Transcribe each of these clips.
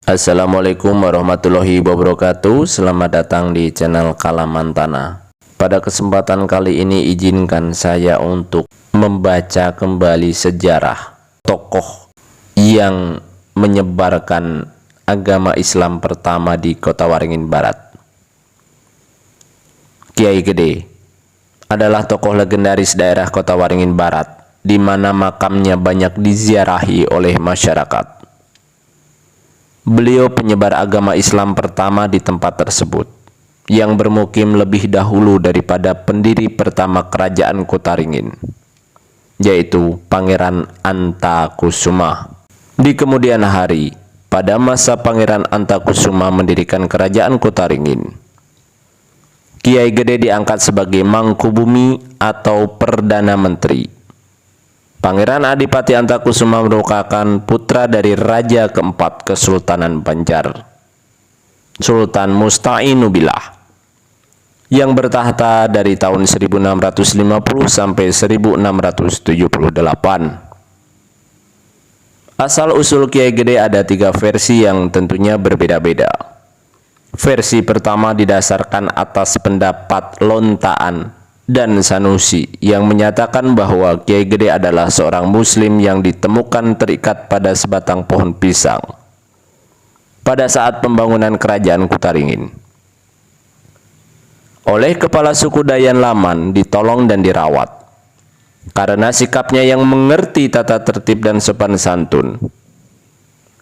Assalamualaikum warahmatullahi wabarakatuh. Selamat datang di channel Kalaman Tanah. Pada kesempatan kali ini izinkan saya untuk membaca kembali sejarah tokoh yang menyebarkan agama Islam pertama di Kota Waringin Barat. Kiai Gede adalah tokoh legendaris daerah Kota Waringin Barat, di mana makamnya banyak diziarahi oleh masyarakat. Beliau penyebar agama Islam pertama di tempat tersebut, yang bermukim lebih dahulu daripada pendiri pertama kerajaan Kutaringin, yaitu Pangeran Antakusuma. Di kemudian hari, pada masa Pangeran Antakusuma mendirikan kerajaan Kutaringin, Kiai Gede diangkat sebagai Mangkubumi atau Perdana Menteri. Pangeran Adipati Antakusuma merupakan putra dari Raja keempat Kesultanan Banjar, Sultan Mustainubillah, yang bertahta dari tahun 1650 sampai 1678. Asal-usul Kiai Gede ada 3 versi yang tentunya berbeda-beda. Versi pertama didasarkan atas pendapat Lontaan dan Sanusi yang menyatakan bahwa Kiai Gede adalah seorang muslim yang ditemukan terikat pada sebatang pohon pisang pada saat pembangunan kerajaan Kutaringin oleh kepala suku Dayan Laman, ditolong dan dirawat. Karena sikapnya yang mengerti tata tertib dan sopan santun,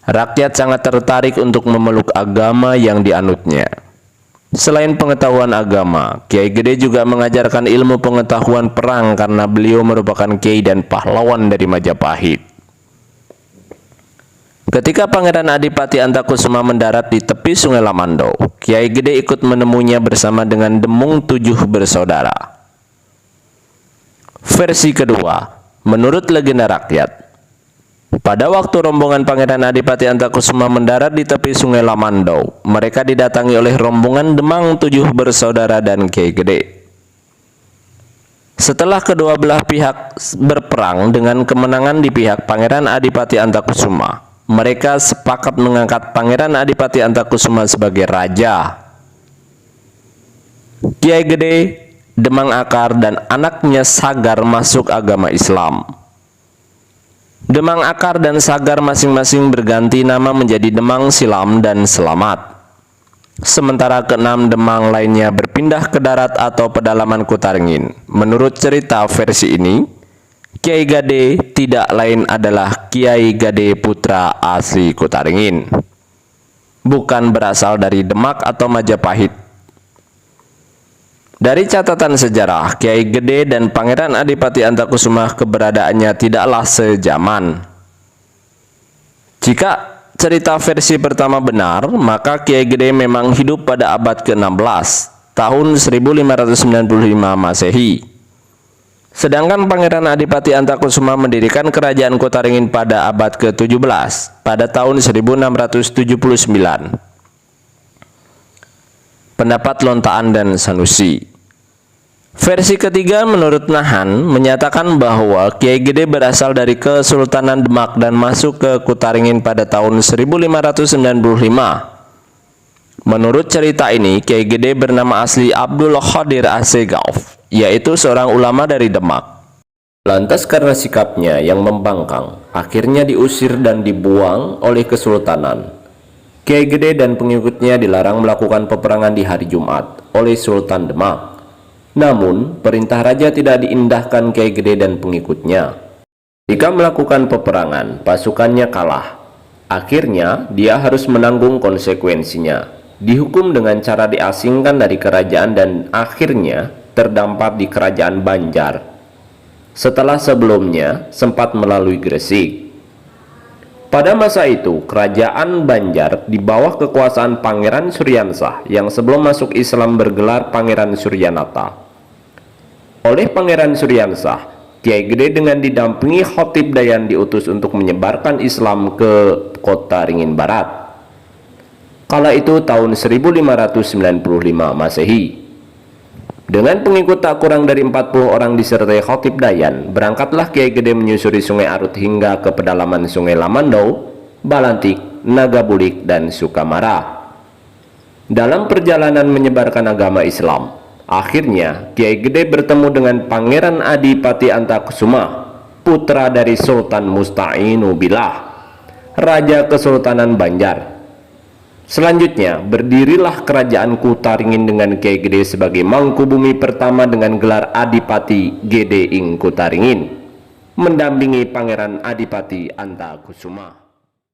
rakyat sangat tertarik untuk memeluk agama yang dianutnya. Selain pengetahuan agama, Kiai Gede juga mengajarkan ilmu pengetahuan perang karena beliau merupakan kiai dan pahlawan dari Majapahit. Ketika Pangeran Adipati Antakusuma mendarat di tepi Sungai Lamandau, Kiai Gede ikut menemuinya bersama dengan Demung 7 bersaudara. Versi kedua, menurut legenda rakyat, pada waktu rombongan Pangeran Adipati Antakusuma mendarat di tepi Sungai Lamandau, mereka didatangi oleh rombongan Demang 7 bersaudara dan Kiai Gede. Setelah kedua belah pihak berperang dengan kemenangan di pihak Pangeran Adipati Antakusuma, mereka sepakat mengangkat Pangeran Adipati Antakusuma sebagai raja. Kiai Gede, Demang Akar, dan anaknya Sagar masuk agama Islam. Demang Akar dan Sagar masing-masing berganti nama menjadi Demang Silam dan Selamat. Sementara keenam Demang lainnya berpindah ke darat atau pedalaman Kutaringin. Menurut cerita versi ini, Kiai Gede tidak lain adalah Kiai Gede putra asli Kutaringin, bukan berasal dari Demak atau Majapahit. Dari catatan sejarah, Kiai Gede dan Pangeran Adipati Antakusuma keberadaannya tidaklah sejaman. Jika cerita versi pertama benar, maka Kiai Gede memang hidup pada abad ke-16, tahun 1595 Masehi. Sedangkan Pangeran Adipati Antakusuma mendirikan kerajaan Kutaringin pada abad ke-17, pada tahun 1679. Pendapat Lontaan dan Sanusi. Versi ketiga menurut Nahan menyatakan bahwa Kiai Gede berasal dari Kesultanan Demak dan masuk ke Kutaringin pada tahun 1595. Menurut cerita ini, Kiai Gede bernama asli Abdul Qadir Assegaf, yaitu seorang ulama dari Demak. Lantas karena sikapnya yang membangkang, akhirnya diusir dan dibuang oleh Kesultanan. Kiai Gede dan pengikutnya dilarang melakukan peperangan di hari Jumat oleh Sultan Demak. Namun, perintah raja tidak diindahkan Kiai Gede dan pengikutnya. Jika melakukan peperangan, pasukannya kalah. Akhirnya, dia harus menanggung konsekuensinya. Dihukum dengan cara diasingkan dari kerajaan dan akhirnya terdampar di kerajaan Banjar. Setelah sebelumnya sempat melalui Gresik. Pada masa itu, kerajaan Banjar di bawah kekuasaan Pangeran Suryansah yang sebelum masuk Islam bergelar Pangeran Suryanata. Oleh Pangeran Suryansah, Kiai Gede dengan didampingi Khotib Dayan diutus untuk menyebarkan Islam ke Kota Ringin Barat. Kala itu tahun 1595 Masehi. Dengan pengikut tak kurang dari 40 orang disertai Khotib Dayan, berangkatlah Kiai Gede menyusuri Sungai Arut hingga ke pedalaman Sungai Lamandau, Balantik, Nagabulik, dan Sukamara. Dalam perjalanan menyebarkan agama Islam, akhirnya Kiai Gede bertemu dengan Pangeran Adipati Antakusuma, putra dari Sultan Musta'inu Billah, Raja Kesultanan Banjar. Selanjutnya berdirilah kerajaan Kutaringin dengan Kiai Gede sebagai Mangkubumi pertama dengan gelar Adipati Gede ing Kutaringin, mendampingi Pangeran Adipati Antakusuma.